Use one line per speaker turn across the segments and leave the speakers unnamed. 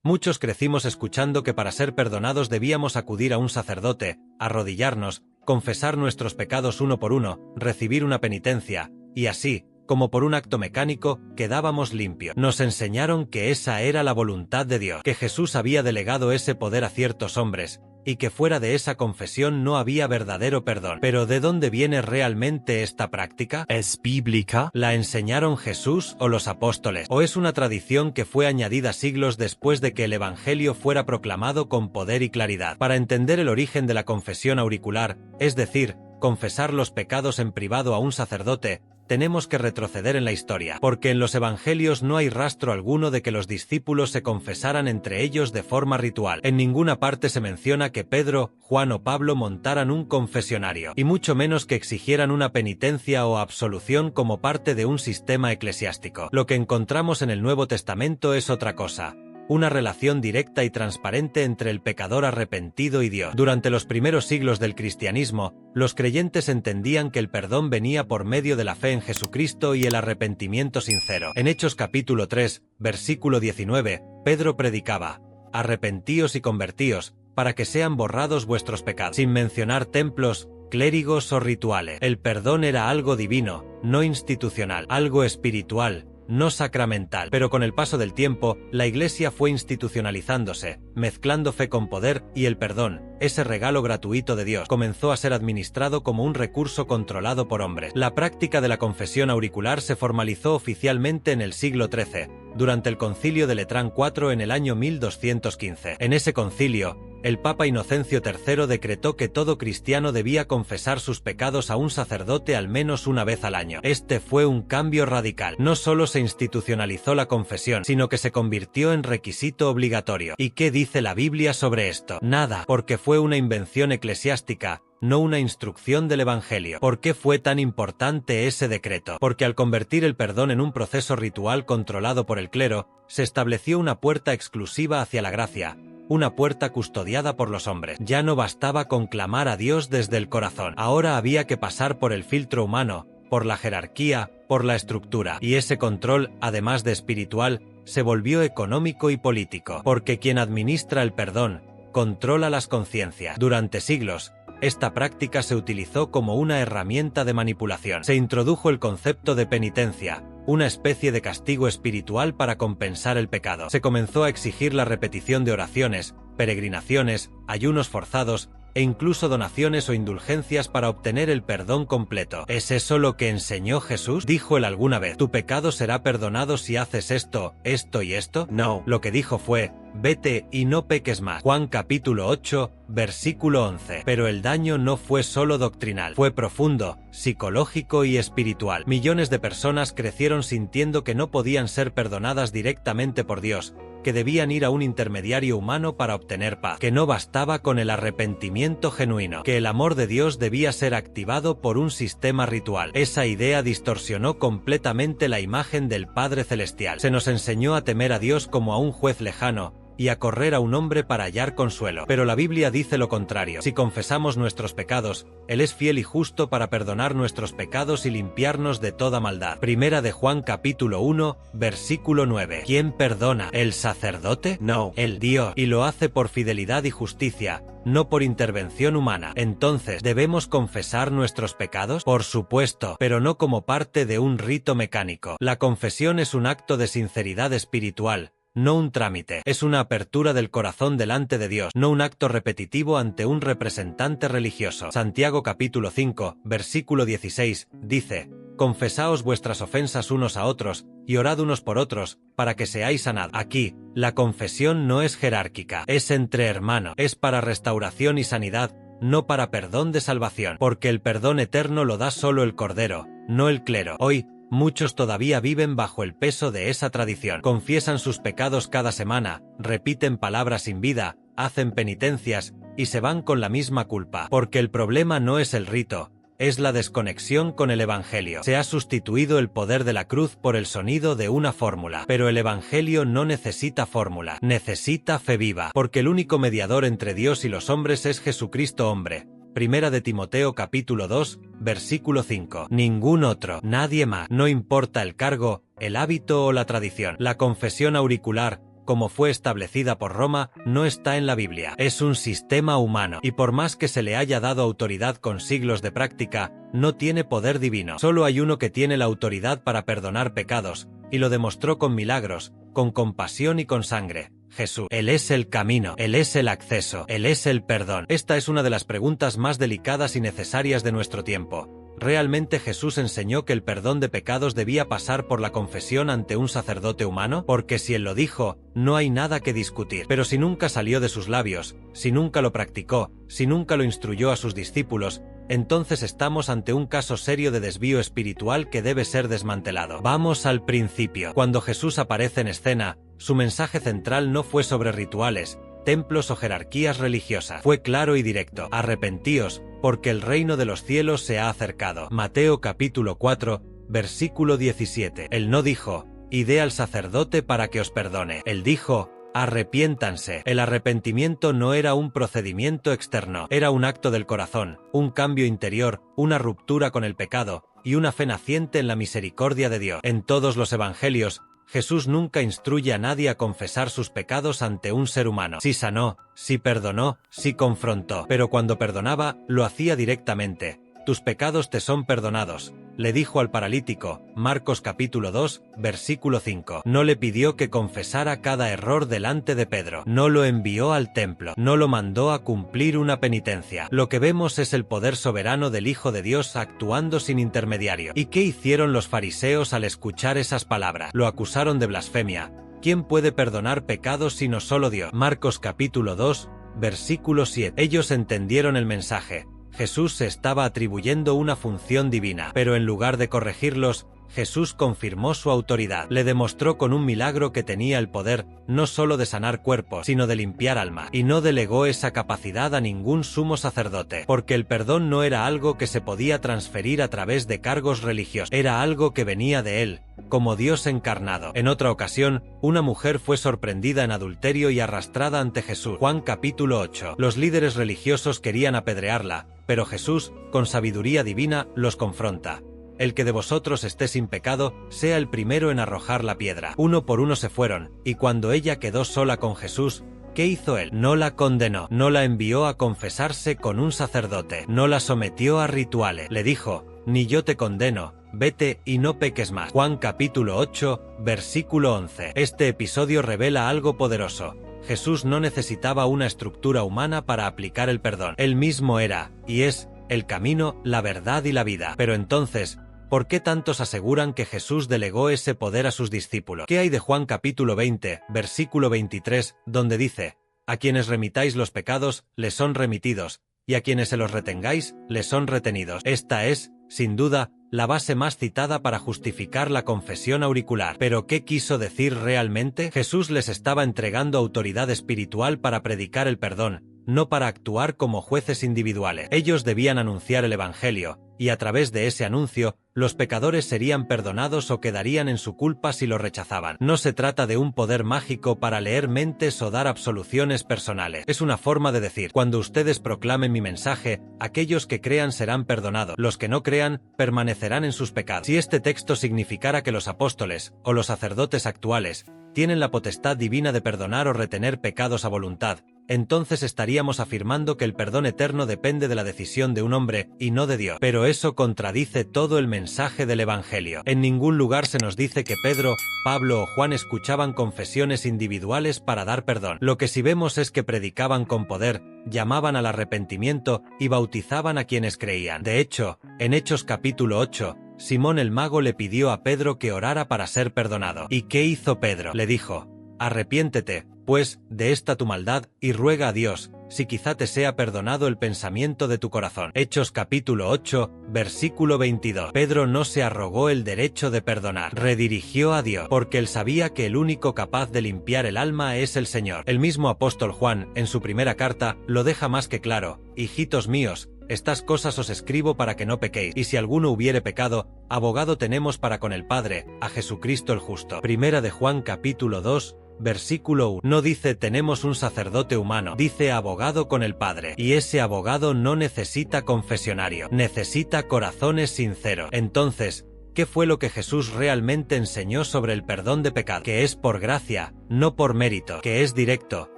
Muchos crecimos escuchando que para ser perdonados debíamos acudir a un sacerdote, arrodillarnos, confesar nuestros pecados uno por uno, recibir una penitencia, y así, como por un acto mecánico, quedábamos limpios. Nos enseñaron que esa era la voluntad de Dios, que Jesús había delegado ese poder a ciertos hombres, y que fuera de esa confesión no había verdadero perdón. ¿Pero de dónde viene realmente esta práctica?
¿Es bíblica?
¿La enseñaron Jesús o los apóstoles? ¿O es una tradición que fue añadida siglos después de que el Evangelio fuera proclamado con poder y claridad? Para entender el origen de la confesión auricular, es decir, confesar los pecados en privado a un sacerdote, tenemos que retroceder en la historia, porque en los evangelios no hay rastro alguno de que los discípulos se confesaran entre ellos de forma ritual. En ninguna parte se menciona que Pedro, Juan o Pablo montaran un confesionario, y mucho menos que exigieran una penitencia o absolución como parte de un sistema eclesiástico. Lo que encontramos en el Nuevo Testamento es otra cosa. Una relación directa y transparente entre el pecador arrepentido y Dios. Durante los primeros siglos del cristianismo, los creyentes entendían que el perdón venía por medio de la fe en Jesucristo y el arrepentimiento sincero. En Hechos capítulo 3, versículo 19, Pedro predicaba: «Arrepentíos y convertíos, para que sean borrados vuestros pecados», sin mencionar templos, clérigos o rituales. El perdón era algo divino, no institucional, algo espiritual, no sacramental. Pero con el paso del tiempo, la Iglesia fue institucionalizándose, mezclando fe con poder, y el perdón, ese regalo gratuito de Dios, comenzó a ser administrado como un recurso controlado por hombres. La práctica de la confesión auricular se formalizó oficialmente en el siglo XIII, durante el Concilio de Letrán IV en el año 1215. En ese concilio, el Papa Inocencio III decretó que todo cristiano debía confesar sus pecados a un sacerdote al menos una vez al año. Este fue un cambio radical. No solo se institucionalizó la confesión, sino que se convirtió en requisito obligatorio. ¿Y qué dice la Biblia sobre esto? Nada, porque fue una invención eclesiástica, no una instrucción del Evangelio. ¿Por qué fue tan importante ese decreto? Porque al convertir el perdón en un proceso ritual controlado por el clero, se estableció una puerta exclusiva hacia la gracia, una puerta custodiada por los hombres. Ya no bastaba con clamar a Dios desde el corazón. Ahora había que pasar por el filtro humano, por la jerarquía, por la estructura. Y ese control, además de espiritual, se volvió económico y político. Porque quien administra el perdón, controla las conciencias. Durante siglos, esta práctica se utilizó como una herramienta de manipulación. Se introdujo el concepto de penitencia, una especie de castigo espiritual para compensar el pecado. Se comenzó a exigir la repetición de oraciones, peregrinaciones, ayunos forzados, e incluso donaciones o indulgencias para obtener el perdón completo. ¿Es eso lo que enseñó Jesús? ¿Dijo él alguna vez: tu pecado será perdonado si haces esto, esto y esto? No. Lo que dijo fue: vete y no peques más. Juan capítulo 8, versículo 11. Pero el daño no fue solo doctrinal, fue profundo, psicológico y espiritual. Millones de personas crecieron sintiendo que no podían ser perdonadas directamente por Dios, que debían ir a un intermediario humano para obtener paz, que no bastaba con el arrepentimiento genuino, que el amor de Dios debía ser activado por un sistema ritual. Esa idea distorsionó completamente la imagen del Padre Celestial. Se nos enseñó a temer a Dios como a un juez lejano, y a correr a un hombre para hallar consuelo. Pero la Biblia dice lo contrario. Si confesamos nuestros pecados, Él es fiel y justo para perdonar nuestros pecados y limpiarnos de toda maldad. Primera de Juan capítulo 1, versículo 9. ¿Quién perdona? ¿El sacerdote? No, el Dios. Y lo hace por fidelidad y justicia, no por intervención humana. Entonces, ¿debemos confesar nuestros pecados? Por supuesto, pero no como parte de un rito mecánico. La confesión es un acto de sinceridad espiritual, no un trámite. Es una apertura del corazón delante de Dios, no un acto repetitivo ante un representante religioso. Santiago capítulo 5, versículo 16, dice: confesaos vuestras ofensas unos a otros, y orad unos por otros, para que seáis sanados. Aquí, la confesión no es jerárquica, es entre hermanos, es para restauración y sanidad, no para perdón de salvación, porque el perdón eterno lo da solo el Cordero, no el clero. Hoy, muchos todavía viven bajo el peso de esa tradición. Confiesan sus pecados cada semana, repiten palabras sin vida, hacen penitencias, y se van con la misma culpa. Porque el problema no es el rito, es la desconexión con el Evangelio. Se ha sustituido el poder de la cruz por el sonido de una fórmula. Pero el Evangelio no necesita fórmula, necesita fe viva. Porque el único mediador entre Dios y los hombres es Jesucristo hombre. Primera de Timoteo capítulo 2, versículo 5. Ningún otro, nadie más. No importa el cargo, el hábito o la tradición. La confesión auricular, como fue establecida por Roma, no está en la Biblia. Es un sistema humano, y por más que se le haya dado autoridad con siglos de práctica, no tiene poder divino. Solo hay uno que tiene la autoridad para perdonar pecados, y lo demostró con milagros, con compasión y con sangre. Jesús. Él es el camino, Él es el acceso, Él es el perdón. Esta es una de las preguntas más delicadas y necesarias de nuestro tiempo. ¿Realmente Jesús enseñó que el perdón de pecados debía pasar por la confesión ante un sacerdote humano? Porque si Él lo dijo, no hay nada que discutir. Pero si nunca salió de sus labios, si nunca lo practicó, si nunca lo instruyó a sus discípulos, entonces estamos ante un caso serio de desvío espiritual que debe ser desmantelado. Vamos al principio. Cuando Jesús aparece en escena, su mensaje central no fue sobre rituales, templos o jerarquías religiosas. Fue claro y directo: arrepentíos, porque el reino de los cielos se ha acercado. Mateo capítulo 4, versículo 17. Él no dijo: id al sacerdote para que os perdone. Él dijo: arrepiéntanse. El arrepentimiento no era un procedimiento externo, era un acto del corazón, un cambio interior, una ruptura con el pecado, y una fe naciente en la misericordia de Dios. En todos los evangelios, Jesús nunca instruye a nadie a confesar sus pecados ante un ser humano. Sí sanó, sí perdonó, sí confrontó, pero cuando perdonaba, lo hacía directamente. Tus pecados te son perdonados, le dijo al paralítico, Marcos capítulo 2, versículo 5. No le pidió que confesara cada error delante de Pedro, no lo envió al templo, no lo mandó a cumplir una penitencia. Lo que vemos es el poder soberano del Hijo de Dios actuando sin intermediario. ¿Y qué hicieron los fariseos al escuchar esas palabras? Lo acusaron de blasfemia. ¿Quién puede perdonar pecados sino solo Dios? Marcos capítulo 2, versículo 7. Ellos entendieron el mensaje. Jesús se estaba atribuyendo una función divina, pero en lugar de corregirlos, Jesús confirmó su autoridad. Le demostró con un milagro que tenía el poder, no solo de sanar cuerpos, sino de limpiar almas, y no delegó esa capacidad a ningún sumo sacerdote, porque el perdón no era algo que se podía transferir a través de cargos religiosos, era algo que venía de Él, como Dios encarnado. En otra ocasión, una mujer fue sorprendida en adulterio y arrastrada ante Jesús. Juan capítulo 8. Los líderes religiosos querían apedrearla, pero Jesús, con sabiduría divina, los confronta. El que de vosotros esté sin pecado, sea el primero en arrojar la piedra. Uno por uno se fueron, y cuando ella quedó sola con Jesús, ¿qué hizo él? No la condenó, no la envió a confesarse con un sacerdote, no la sometió a rituales. Le dijo: ni yo te condeno, vete y no peques más. Juan capítulo 8, versículo 11. Este episodio revela algo poderoso. Jesús no necesitaba una estructura humana para aplicar el perdón. Él mismo era, y es, el camino, la verdad y la vida. Pero entonces, ¿por qué tantos aseguran que Jesús delegó ese poder a sus discípulos? ¿Qué hay de Juan capítulo 20, versículo 23, donde dice: a quienes remitáis los pecados, les son remitidos, y a quienes se los retengáis, les son retenidos? Esta es, sin duda, la base más citada para justificar la confesión auricular. ¿Pero qué quiso decir realmente? Jesús les estaba entregando autoridad espiritual para predicar el perdón, no para actuar como jueces individuales. Ellos debían anunciar el Evangelio, y a través de ese anuncio, los pecadores serían perdonados o quedarían en su culpa si lo rechazaban. No se trata de un poder mágico para leer mentes o dar absoluciones personales. Es una forma de decir: cuando ustedes proclamen mi mensaje, aquellos que crean serán perdonados, los que no crean, permanecerán en sus pecados. Si este texto significara que los apóstoles, o los sacerdotes actuales, tienen la potestad divina de perdonar o retener pecados a voluntad, entonces estaríamos afirmando que el perdón eterno depende de la decisión de un hombre, y no de Dios. Pero eso contradice todo el mensaje del Evangelio. En ningún lugar se nos dice que Pedro, Pablo o Juan escuchaban confesiones individuales para dar perdón. Lo que sí vemos es que predicaban con poder, llamaban al arrepentimiento y bautizaban a quienes creían. De hecho, en Hechos capítulo 8, Simón el mago le pidió a Pedro que orara para ser perdonado. ¿Y qué hizo Pedro? Le dijo: arrepiéntete, pues, de esta tu maldad, y ruega a Dios, si quizá te sea perdonado el pensamiento de tu corazón. Hechos capítulo 8, versículo 22. Pedro no se arrogó el derecho de perdonar, redirigió a Dios, porque él sabía que el único capaz de limpiar el alma es el Señor. El mismo apóstol Juan, en su primera carta, lo deja más que claro: hijitos míos, estas cosas os escribo para que no pequéis, y si alguno hubiere pecado, abogado tenemos para con el Padre, a Jesucristo el justo. Primera de Juan capítulo 2, versículo 1. No dice tenemos un sacerdote humano, dice abogado con el Padre. Y ese abogado no necesita confesionario, necesita corazones sinceros. Entonces, ¿Qué fue lo que Jesús realmente enseñó sobre el perdón de pecado? Que es por gracia, no por mérito, que es directo,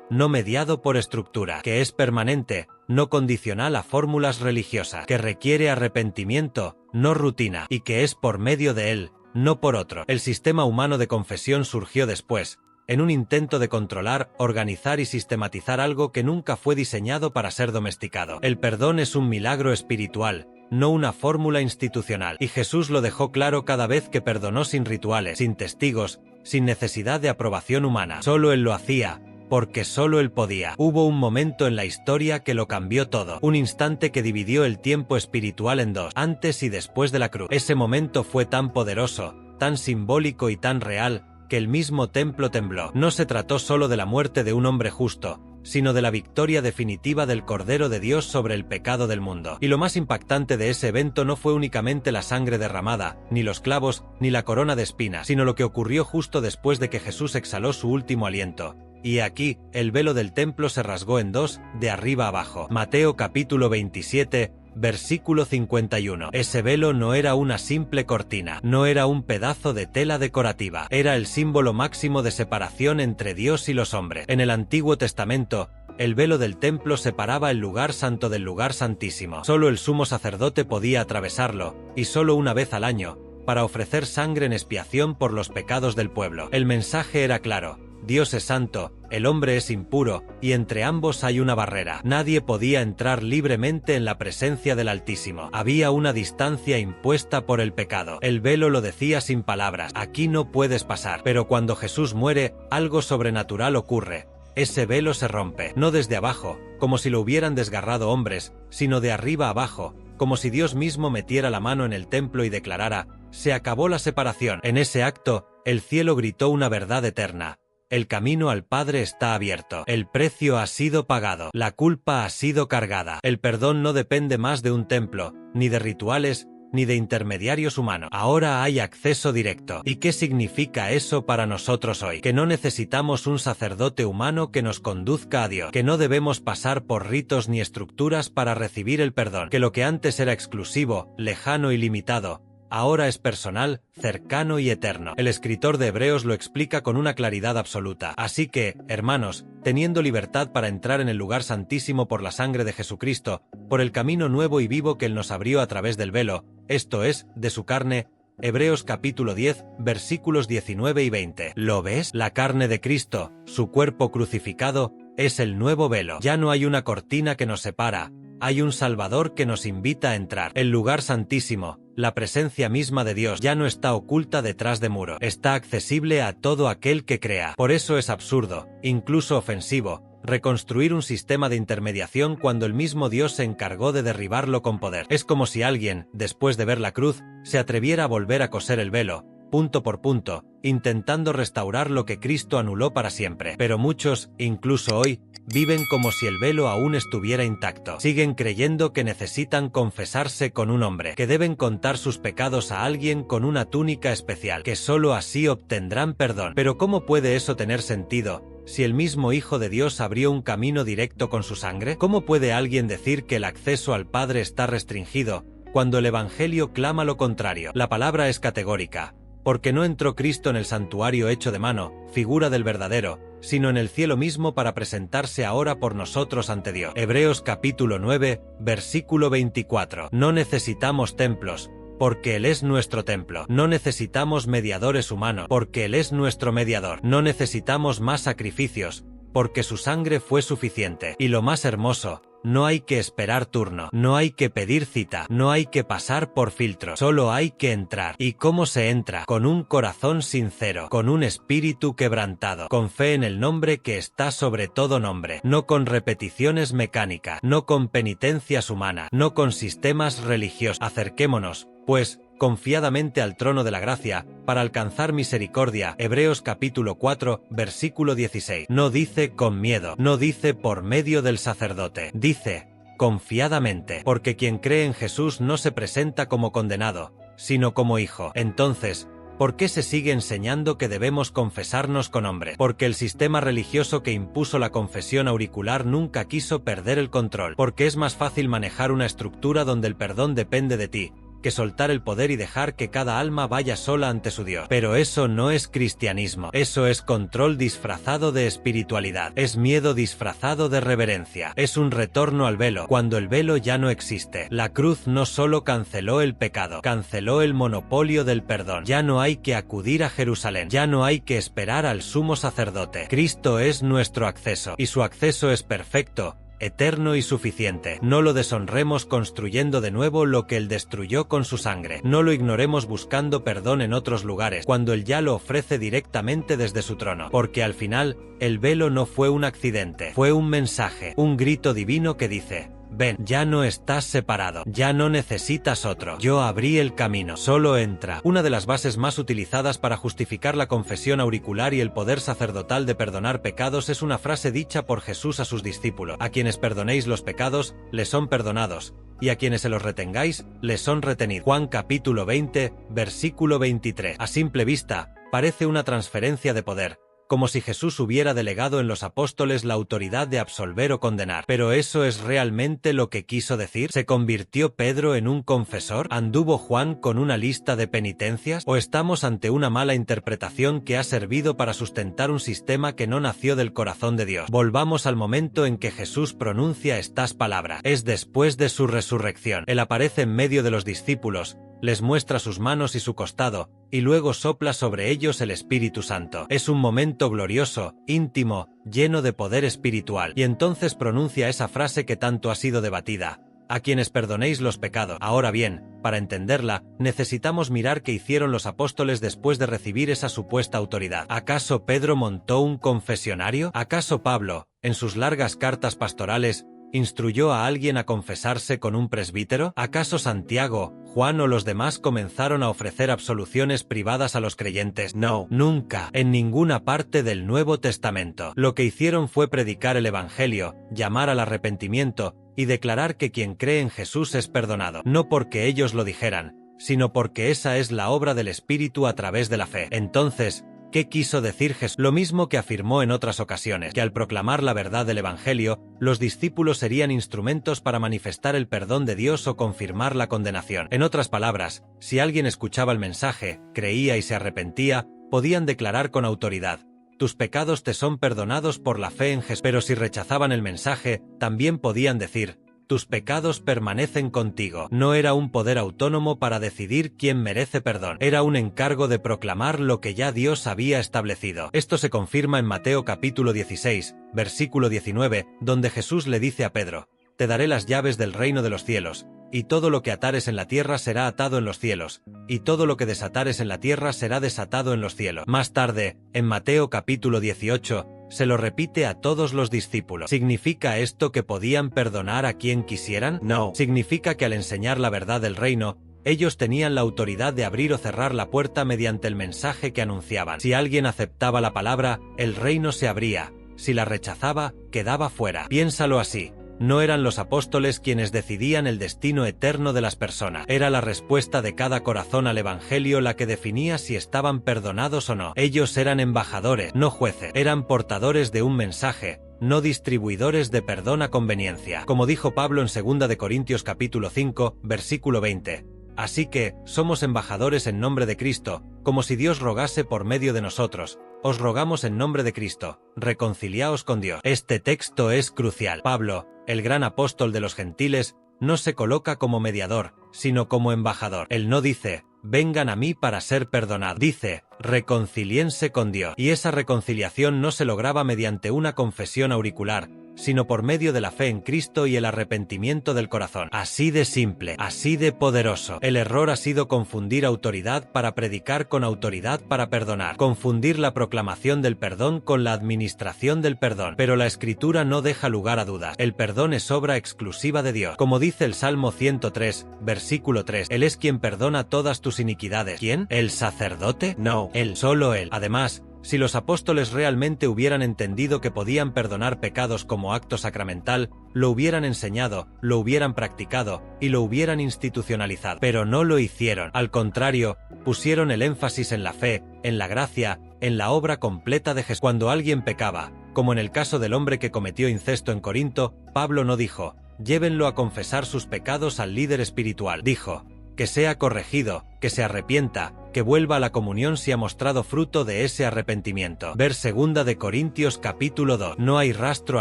no mediado por estructura, que es permanente, no condicional a fórmulas religiosas, que requiere arrepentimiento, no rutina, y que es por medio de él, no por otro. El sistema humano de confesión surgió después, en un intento de controlar, organizar y sistematizar algo que nunca fue diseñado para ser domesticado. El perdón es un milagro espiritual, no una fórmula institucional, y Jesús lo dejó claro cada vez que perdonó sin rituales, sin testigos, sin necesidad de aprobación humana. Solo Él lo hacía, porque solo Él podía. Hubo un momento en la historia que lo cambió todo, un instante que dividió el tiempo espiritual en dos, antes y después de la cruz. Ese momento fue tan poderoso, tan simbólico y tan real, que el mismo templo tembló. No se trató solo de la muerte de un hombre justo, sino de la victoria definitiva del Cordero de Dios sobre el pecado del mundo. Y lo más impactante de ese evento no fue únicamente la sangre derramada, ni los clavos, ni la corona de espinas, sino lo que ocurrió justo después de que Jesús exhaló su último aliento. Y aquí, el velo del templo se rasgó en dos, de arriba abajo. Mateo capítulo 27, versículo 51. Ese velo no era una simple cortina, no era un pedazo de tela decorativa, era el símbolo máximo de separación entre Dios y los hombres. En el Antiguo Testamento, el velo del templo separaba el lugar santo del lugar santísimo. Solo el sumo sacerdote podía atravesarlo, y solo una vez al año, para ofrecer sangre en expiación por los pecados del pueblo. El mensaje era claro: Dios es santo, el hombre es impuro, y entre ambos hay una barrera. Nadie podía entrar libremente en la presencia del Altísimo. Había una distancia impuesta por el pecado. El velo lo decía sin palabras: aquí no puedes pasar. Pero cuando Jesús muere, algo sobrenatural ocurre. Ese velo se rompe, no desde abajo, como si lo hubieran desgarrado hombres, sino de arriba abajo, como si Dios mismo metiera la mano en el templo y declarara: se acabó la separación. En ese acto, el cielo gritó una verdad eterna: el camino al Padre está abierto. El precio ha sido pagado. La culpa ha sido cargada. El perdón no depende más de un templo, ni de rituales, ni de intermediarios humanos. Ahora hay acceso directo. ¿Y qué significa eso para nosotros hoy? Que no necesitamos un sacerdote humano que nos conduzca a Dios. Que no debemos pasar por ritos ni estructuras para recibir el perdón. Que lo que antes era exclusivo, lejano y limitado, ahora es personal, cercano y eterno. El escritor de Hebreos lo explica con una claridad absoluta. Así que, hermanos, teniendo libertad para entrar en el lugar santísimo por la sangre de Jesucristo, por el camino nuevo y vivo que Él nos abrió a través del velo, esto es, de su carne, Hebreos capítulo 10, versículos 19 y 20. ¿Lo ves? La carne de Cristo, su cuerpo crucificado, es el nuevo velo. Ya no hay una cortina que nos separa, hay un Salvador que nos invita a entrar. El lugar santísimo, la presencia misma de Dios, ya no está oculta detrás de muro, está accesible a todo aquel que crea. Por eso es absurdo, incluso ofensivo, reconstruir un sistema de intermediación cuando el mismo Dios se encargó de derribarlo con poder. Es como si alguien, después de ver la cruz, se atreviera a volver a coser el velo, punto por punto, intentando restaurar lo que Cristo anuló para siempre. Pero muchos, incluso hoy, viven como si el velo aún estuviera intacto. Siguen creyendo que necesitan confesarse con un hombre, que deben contar sus pecados a alguien con una túnica especial, que solo así obtendrán perdón. Pero ¿cómo puede eso tener sentido si el mismo Hijo de Dios abrió un camino directo con su sangre? ¿Cómo puede alguien decir que el acceso al Padre está restringido cuando el Evangelio clama lo contrario? La palabra es categórica. Porque no entró Cristo en el santuario hecho de mano, figura del verdadero, sino en el cielo mismo para presentarse ahora por nosotros ante Dios. Hebreos capítulo 9, versículo 24. No necesitamos templos, porque Él es nuestro templo. No necesitamos mediadores humanos, porque Él es nuestro mediador. No necesitamos más sacrificios, porque su sangre fue suficiente. Y lo más hermoso, no hay que esperar turno, no hay que pedir cita, no hay que pasar por filtro, solo hay que entrar. ¿Y cómo se entra? Con un corazón sincero, con un espíritu quebrantado, con fe en el nombre que está sobre todo nombre, no con repeticiones mecánicas, no con penitencias humanas, no con sistemas religiosos. Acerquémonos, pues, confiadamente al trono de la gracia, para alcanzar misericordia. Hebreos capítulo 4, versículo 16. No dice con miedo, no dice por medio del sacerdote, dice confiadamente, porque quien cree en Jesús no se presenta como condenado, sino como hijo. Entonces, ¿por qué se sigue enseñando que debemos confesarnos con hombres? Porque el sistema religioso que impuso la confesión auricular nunca quiso perder el control, porque es más fácil manejar una estructura donde el perdón depende de ti, que soltar el poder y dejar que cada alma vaya sola ante su Dios. Pero eso no es cristianismo, eso es control disfrazado de espiritualidad, es miedo disfrazado de reverencia, es un retorno al velo, cuando el velo ya no existe. La cruz no solo canceló el pecado, canceló el monopolio del perdón. Ya no hay que acudir a Jerusalén, ya no hay que esperar al sumo sacerdote. Cristo es nuestro acceso, y su acceso es perfecto, eterno y suficiente. No lo deshonremos construyendo de nuevo lo que Él destruyó con su sangre. No lo ignoremos buscando perdón en otros lugares, cuando Él ya lo ofrece directamente desde su trono. Porque al final, el velo no fue un accidente, fue un mensaje, un grito divino que dice: ven, ya no estás separado, ya no necesitas otro, yo abrí el camino, solo entra. Una de las bases más utilizadas para justificar la confesión auricular y el poder sacerdotal de perdonar pecados es una frase dicha por Jesús a sus discípulos: a quienes perdonéis los pecados, les son perdonados, y a quienes se los retengáis, les son retenidos. Juan capítulo 20, versículo 23. A simple vista, parece una transferencia de poder, como si Jesús hubiera delegado en los apóstoles la autoridad de absolver o condenar. ¿Pero eso es realmente lo que quiso decir? ¿Se convirtió Pedro en un confesor? ¿Anduvo Juan con una lista de penitencias? ¿O estamos ante una mala interpretación que ha servido para sustentar un sistema que no nació del corazón de Dios? Volvamos al momento en que Jesús pronuncia estas palabras. Es después de su resurrección. Él aparece en medio de los discípulos, les muestra sus manos y su costado, y luego sopla sobre ellos el Espíritu Santo. Es un momento glorioso, íntimo, lleno de poder espiritual, y entonces pronuncia esa frase que tanto ha sido debatida: a quienes perdonéis los pecados. Ahora bien, para entenderla, necesitamos mirar qué hicieron los apóstoles después de recibir esa supuesta autoridad. ¿Acaso Pedro montó un confesionario? ¿Acaso Pablo, en sus largas cartas pastorales, instruyó a alguien a confesarse con un presbítero? ¿Acaso Santiago, Juan o los demás comenzaron a ofrecer absoluciones privadas a los creyentes? No, nunca, en ninguna parte del Nuevo Testamento. Lo que hicieron fue predicar el Evangelio, llamar al arrepentimiento, y declarar que quien cree en Jesús es perdonado, no porque ellos lo dijeran, sino porque esa es la obra del Espíritu a través de la fe. Entonces, ¿qué quiso decir Jesús? Lo mismo que afirmó en otras ocasiones, que al proclamar la verdad del Evangelio, los discípulos serían instrumentos para manifestar el perdón de Dios o confirmar la condenación. En otras palabras, si alguien escuchaba el mensaje, creía y se arrepentía, podían declarar con autoridad: tus pecados te son perdonados por la fe en Jesús. Pero si rechazaban el mensaje, también podían decir: tus pecados permanecen contigo. No era un poder autónomo para decidir quién merece perdón. Era un encargo de proclamar lo que ya Dios había establecido. Esto se confirma en Mateo capítulo 16, versículo 19, donde Jesús le dice a Pedro: te daré las llaves del reino de los cielos, y todo lo que atares en la tierra será atado en los cielos, y todo lo que desatares en la tierra será desatado en los cielos. Más tarde, en Mateo capítulo 18, se lo repite a todos los discípulos. ¿Significa esto que podían perdonar a quien quisieran? No. Significa que al enseñar la verdad del reino, ellos tenían la autoridad de abrir o cerrar la puerta mediante el mensaje que anunciaban. Si alguien aceptaba la palabra, el reino se abría. Si la rechazaba, quedaba fuera. Piénsalo así. No eran los apóstoles quienes decidían el destino eterno de las personas. Era la respuesta de cada corazón al Evangelio la que definía si estaban perdonados o no. Ellos eran embajadores, no jueces. Eran portadores de un mensaje, no distribuidores de perdón a conveniencia. Como dijo Pablo en 2 de Corintios capítulo 5, versículo 20. Así que, somos embajadores en nombre de Cristo, como si Dios rogase por medio de nosotros. Os rogamos en nombre de Cristo, reconciliaos con Dios. Este texto es crucial. Pablo, el gran apóstol de los gentiles, no se coloca como mediador, sino como embajador. Él no dice: vengan a mí para ser perdonados. Dice: reconcilíense con Dios. Y esa reconciliación no se lograba mediante una confesión auricular, sino por medio de la fe en Cristo y el arrepentimiento del corazón. Así de simple, así de poderoso. El error ha sido confundir autoridad para predicar con autoridad para perdonar. Confundir la proclamación del perdón con la administración del perdón. Pero la Escritura no deja lugar a dudas. El perdón es obra exclusiva de Dios. Como dice el Salmo 103, versículo 3, Él es quien perdona todas tus iniquidades. ¿Quién? ¿El sacerdote? No, Él, solo Él. Además, si los apóstoles realmente hubieran entendido que podían perdonar pecados como acto sacramental, lo hubieran enseñado, lo hubieran practicado y lo hubieran institucionalizado. Pero no lo hicieron. Al contrario, pusieron el énfasis en la fe, en la gracia, en la obra completa de Jesús. Cuando alguien pecaba, como en el caso del hombre que cometió incesto en Corinto, Pablo no dijo: llévenlo a confesar sus pecados al líder espiritual. Dijo: que sea corregido, que se arrepienta, que vuelva a la comunión si ha mostrado fruto de ese arrepentimiento. Ver 2 de Corintios capítulo 2. No hay rastro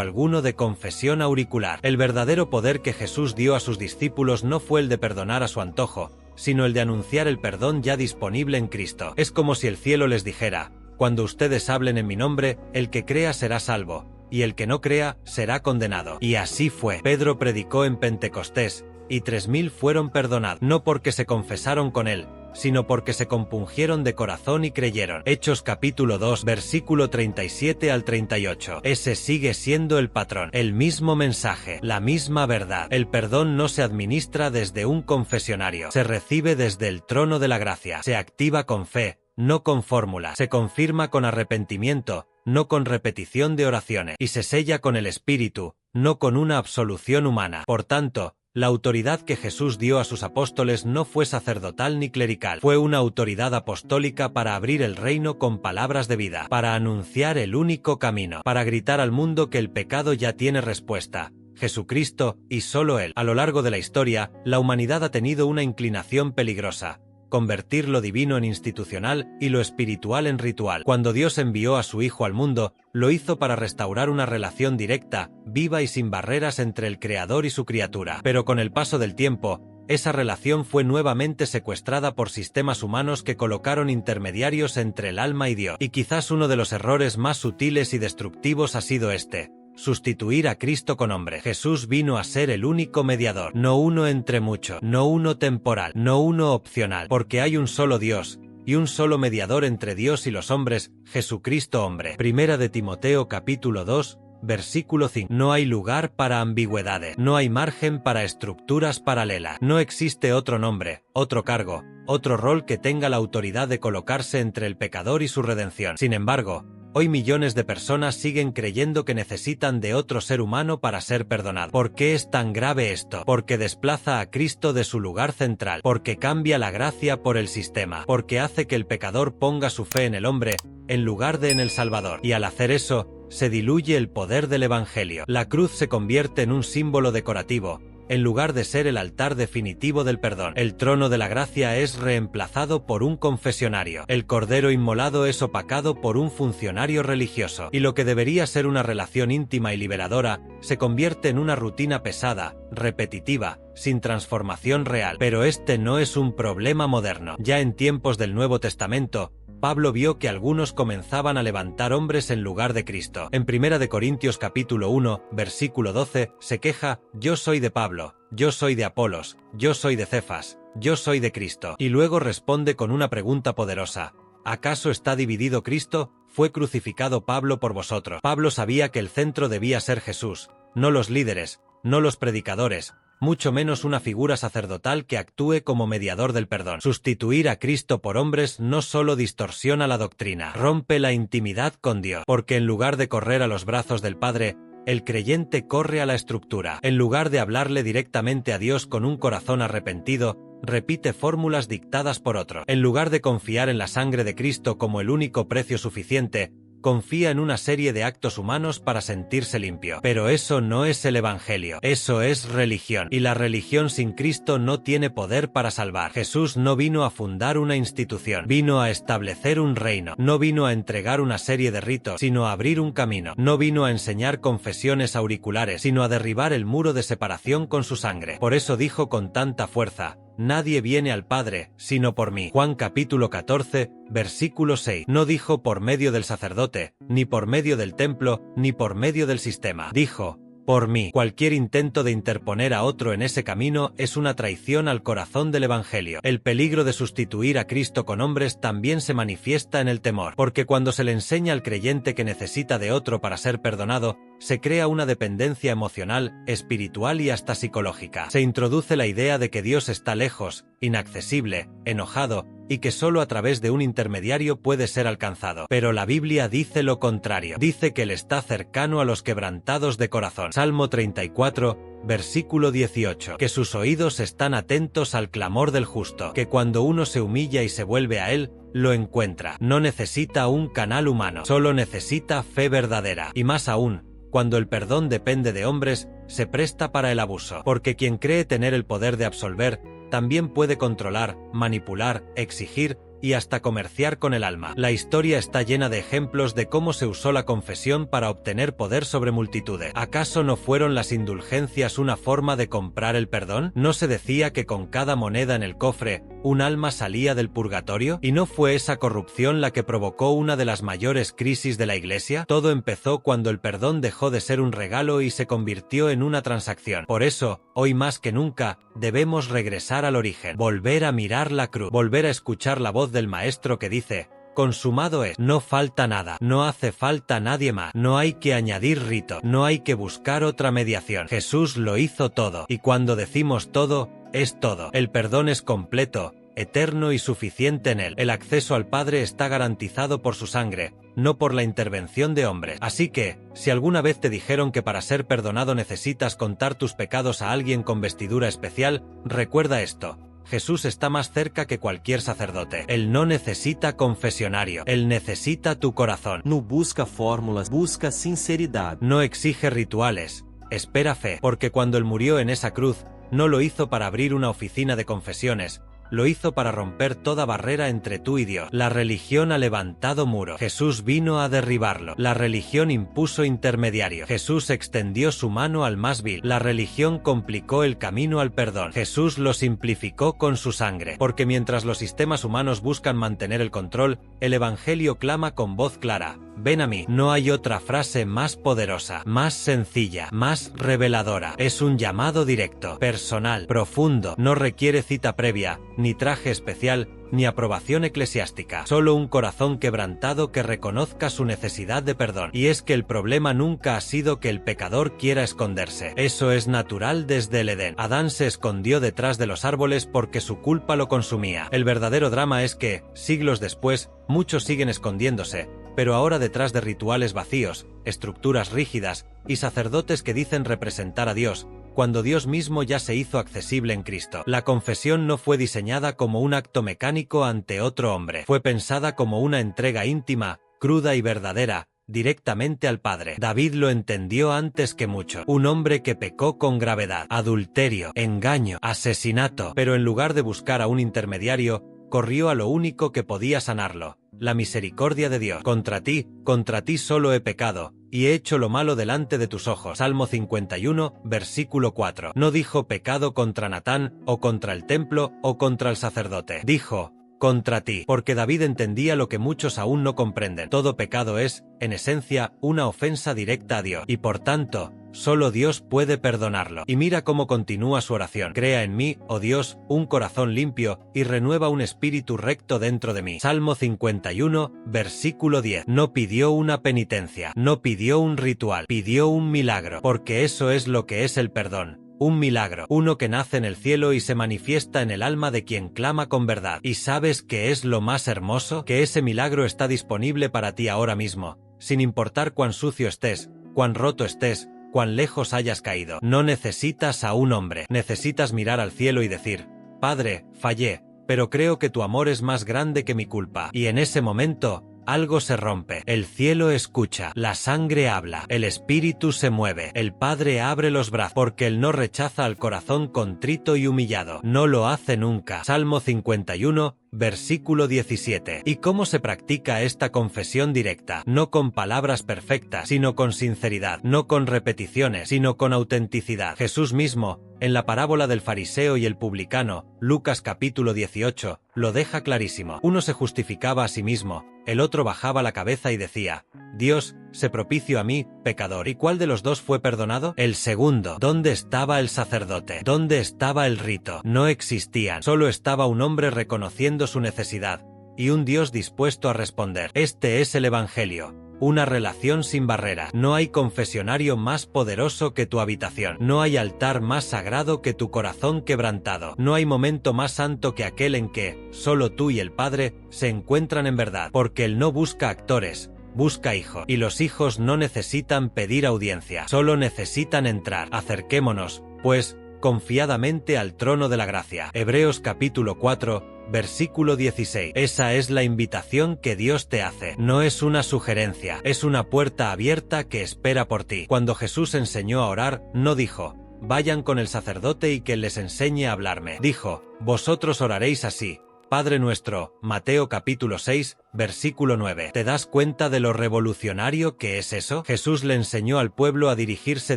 alguno de confesión auricular. El verdadero poder que Jesús dio a sus discípulos no fue el de perdonar a su antojo, sino el de anunciar el perdón ya disponible en Cristo. Es como si el cielo les dijera: cuando ustedes hablen en mi nombre, el que crea será salvo, y el que no crea será condenado. Y así fue. Pedro predicó en Pentecostés, y 3000 fueron perdonados, no porque se confesaron con él, sino porque se compungieron de corazón y creyeron. Hechos capítulo 2, versículo 37 al 38. Ese sigue siendo el patrón, el mismo mensaje, la misma verdad. El perdón no se administra desde un confesionario, se recibe desde el trono de la gracia, se activa con fe, no con fórmula, se confirma con arrepentimiento, no con repetición de oraciones, y se sella con el Espíritu, no con una absolución humana. Por tanto, la autoridad que Jesús dio a sus apóstoles no fue sacerdotal ni clerical, fue una autoridad apostólica para abrir el reino con palabras de vida, para anunciar el único camino, para gritar al mundo que el pecado ya tiene respuesta: Jesucristo, y solo Él. A lo largo de la historia, la humanidad ha tenido una inclinación peligrosa: convertir lo divino en institucional y lo espiritual en ritual. Cuando Dios envió a su Hijo al mundo, lo hizo para restaurar una relación directa, viva y sin barreras entre el Creador y su criatura. Pero con el paso del tiempo, esa relación fue nuevamente secuestrada por sistemas humanos que colocaron intermediarios entre el alma y Dios. Y quizás uno de los errores más sutiles y destructivos ha sido este: sustituir a Cristo con hombre. Jesús vino a ser el único mediador, no uno entre muchos, no uno temporal, no uno opcional, porque hay un solo Dios, y un solo mediador entre Dios y los hombres, Jesucristo hombre. 1 de Timoteo capítulo 2, versículo 5. No hay lugar para ambigüedades, no hay margen para estructuras paralelas, no existe otro nombre, otro cargo, otro rol que tenga la autoridad de colocarse entre el pecador y su redención. Sin embargo, hoy millones de personas siguen creyendo que necesitan de otro ser humano para ser perdonados. ¿Por qué es tan grave esto? Porque desplaza a Cristo de su lugar central, porque cambia la gracia por el sistema, porque hace que el pecador ponga su fe en el hombre, en lugar de en el Salvador. Y al hacer eso, se diluye el poder del Evangelio. La cruz se convierte en un símbolo decorativo, en lugar de ser el altar definitivo del perdón. El trono de la gracia es reemplazado por un confesionario. El cordero inmolado es opacado por un funcionario religioso. Y lo que debería ser una relación íntima y liberadora, se convierte en una rutina pesada, repetitiva, sin transformación real. Pero este no es un problema moderno. Ya en tiempos del Nuevo Testamento, Pablo vio que algunos comenzaban a levantar hombres en lugar de Cristo. En 1 de Corintios capítulo 1, versículo 12, se queja: yo soy de Pablo, yo soy de Apolos, yo soy de Cefas, yo soy de Cristo. Y luego responde con una pregunta poderosa: ¿acaso está dividido Cristo? Fue crucificado Pablo por vosotros. Pablo sabía que el centro debía ser Jesús, no los líderes, no los predicadores, mucho menos una figura sacerdotal que actúe como mediador del perdón. Sustituir a Cristo por hombres no solo distorsiona la doctrina, rompe la intimidad con Dios, porque en lugar de correr a los brazos del Padre, el creyente corre a la estructura. En lugar de hablarle directamente a Dios con un corazón arrepentido, repite fórmulas dictadas por otro. En lugar de confiar en la sangre de Cristo como el único precio suficiente, confía en una serie de actos humanos para sentirse limpio. Pero eso no es el Evangelio, eso es religión. Y la religión sin Cristo no tiene poder para salvar. Jesús no vino a fundar una institución, vino a establecer un reino. No vino a entregar una serie de ritos, sino a abrir un camino. No vino a enseñar confesiones auriculares, sino a derribar el muro de separación con su sangre. Por eso dijo con tanta fuerza: nadie viene al Padre, sino por mí. Juan capítulo 14, versículo 6. No dijo por medio del sacerdote, ni por medio del templo, ni por medio del sistema. Dijo: por mí. Cualquier intento de interponer a otro en ese camino es una traición al corazón del Evangelio. El peligro de sustituir a Cristo con hombres también se manifiesta en el temor, porque cuando se le enseña al creyente que necesita de otro para ser perdonado, se crea una dependencia emocional, espiritual y hasta psicológica. Se introduce la idea de que Dios está lejos, inaccesible, enojado, y que solo a través de un intermediario puede ser alcanzado. Pero la Biblia dice lo contrario. Dice que Él está cercano a los quebrantados de corazón. Salmo 34, versículo 18. Que sus oídos están atentos al clamor del justo. Que cuando uno se humilla y se vuelve a Él, lo encuentra. No necesita un canal humano, solo necesita fe verdadera. Y más aún, cuando el perdón depende de hombres, se presta para el abuso. Porque quien cree tener el poder de absolver, también puede controlar, manipular, exigir y hasta comerciar con el alma. La historia está llena de ejemplos de cómo se usó la confesión para obtener poder sobre multitudes. ¿Acaso no fueron las indulgencias una forma de comprar el perdón? ¿No se decía que con cada moneda en el cofre, un alma salía del purgatorio? ¿Y no fue esa corrupción la que provocó una de las mayores crisis de la Iglesia? Todo empezó cuando el perdón dejó de ser un regalo y se convirtió en una transacción. Por eso, hoy más que nunca, debemos regresar al origen, volver a mirar la cruz, volver a escuchar la voz del Maestro que dice: consumado es, no falta nada, no hace falta nadie más, no hay que añadir rito, no hay que buscar otra mediación. Jesús lo hizo todo, y cuando decimos todo, es todo. El perdón es completo, eterno y suficiente en él. El acceso al Padre está garantizado por su sangre, no por la intervención de hombres. Así que, si alguna vez te dijeron que para ser perdonado necesitas contar tus pecados a alguien con vestidura especial, recuerda esto: Jesús está más cerca que cualquier sacerdote. Él no necesita confesionario, él necesita tu corazón.
No busca fórmulas, busca sinceridad.
No exige rituales, espera fe, porque cuando él murió en esa cruz, no lo hizo para abrir una oficina de confesiones, lo hizo para romper toda barrera entre tú y Dios. La religión ha levantado muro. Jesús vino a derribarlo. La religión impuso intermediario. Jesús extendió su mano al más vil. La religión complicó el camino al perdón. Jesús lo simplificó con su sangre. Porque mientras los sistemas humanos buscan mantener el control, el Evangelio clama con voz clara: ven a mí. No hay otra frase más poderosa, más sencilla, más reveladora. Es un llamado directo, personal, profundo. No requiere cita previa, ni traje especial, ni aprobación eclesiástica. Solo un corazón quebrantado que reconozca su necesidad de perdón. Y es que el problema nunca ha sido que el pecador quiera esconderse. Eso es natural desde el Edén. Adán se escondió detrás de los árboles porque su culpa lo consumía. El verdadero drama es que, siglos después, muchos siguen escondiéndose, pero ahora detrás de rituales vacíos, estructuras rígidas y sacerdotes que dicen representar a Dios, cuando Dios mismo ya se hizo accesible en Cristo. La confesión no fue diseñada como un acto mecánico ante otro hombre. Fue pensada como una entrega íntima, cruda y verdadera, directamente al Padre. David lo entendió antes que mucho. Un hombre que pecó con gravedad, adulterio, engaño, asesinato, pero en lugar de buscar a un intermediario, corrió a lo único que podía sanarlo: la misericordia de Dios. Contra ti solo he pecado, y he hecho lo malo delante de tus ojos. Salmo 51, versículo 4. No dijo pecado contra Natán, o contra el templo, o contra el sacerdote. Dijo: contra ti, porque David entendía lo que muchos aún no comprenden. Todo pecado es, en esencia, una ofensa directa a Dios, y por tanto, solo Dios puede perdonarlo. Y mira cómo continúa su oración: crea en mí, oh Dios, un corazón limpio, y renueva un espíritu recto dentro de mí. Salmo 51, versículo 10. No pidió una penitencia, no pidió un ritual, pidió un milagro, porque eso es lo que es el perdón. Un milagro, uno que nace en el cielo y se manifiesta en el alma de quien clama con verdad. ¿Y sabes qué es lo más hermoso? Que ese milagro está disponible para ti ahora mismo, sin importar cuán sucio estés, cuán roto estés, cuán lejos hayas caído. No necesitas a un hombre, necesitas mirar al cielo y decir: Padre, fallé, pero creo que tu amor es más grande que mi culpa. Y en ese momento, algo se rompe. El cielo escucha, la sangre habla, el espíritu se mueve, el Padre abre los brazos, porque él no rechaza al corazón contrito y humillado. No lo hace nunca. Salmo 51, versículo 17. ¿Y cómo se practica esta confesión directa? No con palabras perfectas, sino con sinceridad. No con repeticiones, sino con autenticidad. Jesús mismo, en la parábola del fariseo y el publicano, Lucas capítulo 18, lo deja clarísimo. Uno se justificaba a sí mismo, el otro bajaba la cabeza y decía: Dios, sé propicio a mí, pecador. ¿Y cuál de los dos fue perdonado? El segundo. ¿Dónde estaba el sacerdote? ¿Dónde estaba el rito? No existían. Solo estaba un hombre reconociendo su necesidad, y un Dios dispuesto a responder. Este es el Evangelio. Una relación sin barreras. No hay confesionario más poderoso que tu habitación. No hay altar más sagrado que tu corazón quebrantado. No hay momento más santo que aquel en que, solo tú y el Padre, se encuentran en verdad. Porque él no busca actores, busca hijos. Y los hijos no necesitan pedir audiencia, solo necesitan entrar. Acerquémonos, pues, confiadamente al trono de la gracia. Hebreos capítulo 4, versículo 16. Esa es la invitación que Dios te hace. No es una sugerencia, es una puerta abierta que espera por ti. Cuando Jesús enseñó a orar, no dijo: vayan con el sacerdote y que les enseñe a hablarme. Dijo, vosotros oraréis así. Padre nuestro, Mateo capítulo 6, versículo 9. ¿Te das cuenta de lo revolucionario que es eso? Jesús le enseñó al pueblo a dirigirse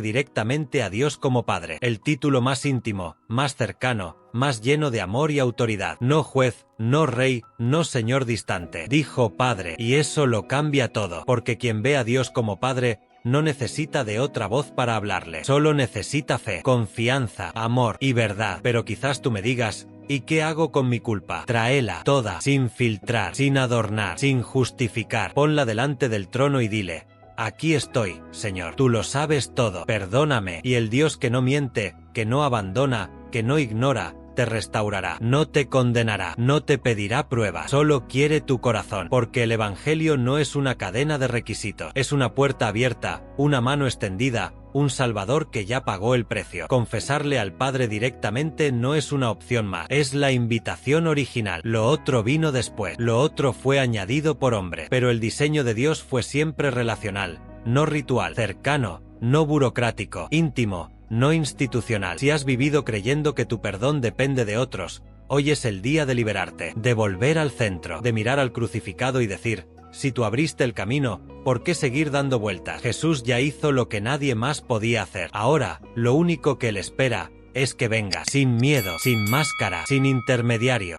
directamente a Dios como Padre. El título más íntimo, más cercano, más lleno de amor y autoridad. No juez, no rey, no señor distante. Dijo Padre, y eso lo cambia todo, porque quien ve a Dios como Padre, no necesita de otra voz para hablarle. Solo necesita fe, confianza, amor y verdad. Pero quizás tú me digas, ¿y qué hago con mi culpa? Tráela toda, sin filtrar, sin adornar, sin justificar. Ponla delante del trono y dile, aquí estoy, Señor. Tú lo sabes todo. Perdóname. Y el Dios que no miente, que no abandona, que no ignora, te restaurará, no te condenará, no te pedirá pruebas, solo quiere tu corazón, porque el Evangelio no es una cadena de requisitos, es una puerta abierta, una mano extendida, un Salvador que ya pagó el precio. Confesarle al Padre directamente no es una opción más, es la invitación original. Lo otro vino después, lo otro fue añadido por hombre, pero el diseño de Dios fue siempre relacional, no ritual, cercano, no burocrático, íntimo, no institucional. Si has vivido creyendo que tu perdón depende de otros, hoy es el día de liberarte, de volver al centro, de mirar al crucificado y decir, si tú abriste el camino, ¿por qué seguir dando vueltas? Jesús ya hizo lo que nadie más podía hacer. Ahora, lo único que le espera es que venga, sin miedo, sin máscara, sin intermediario.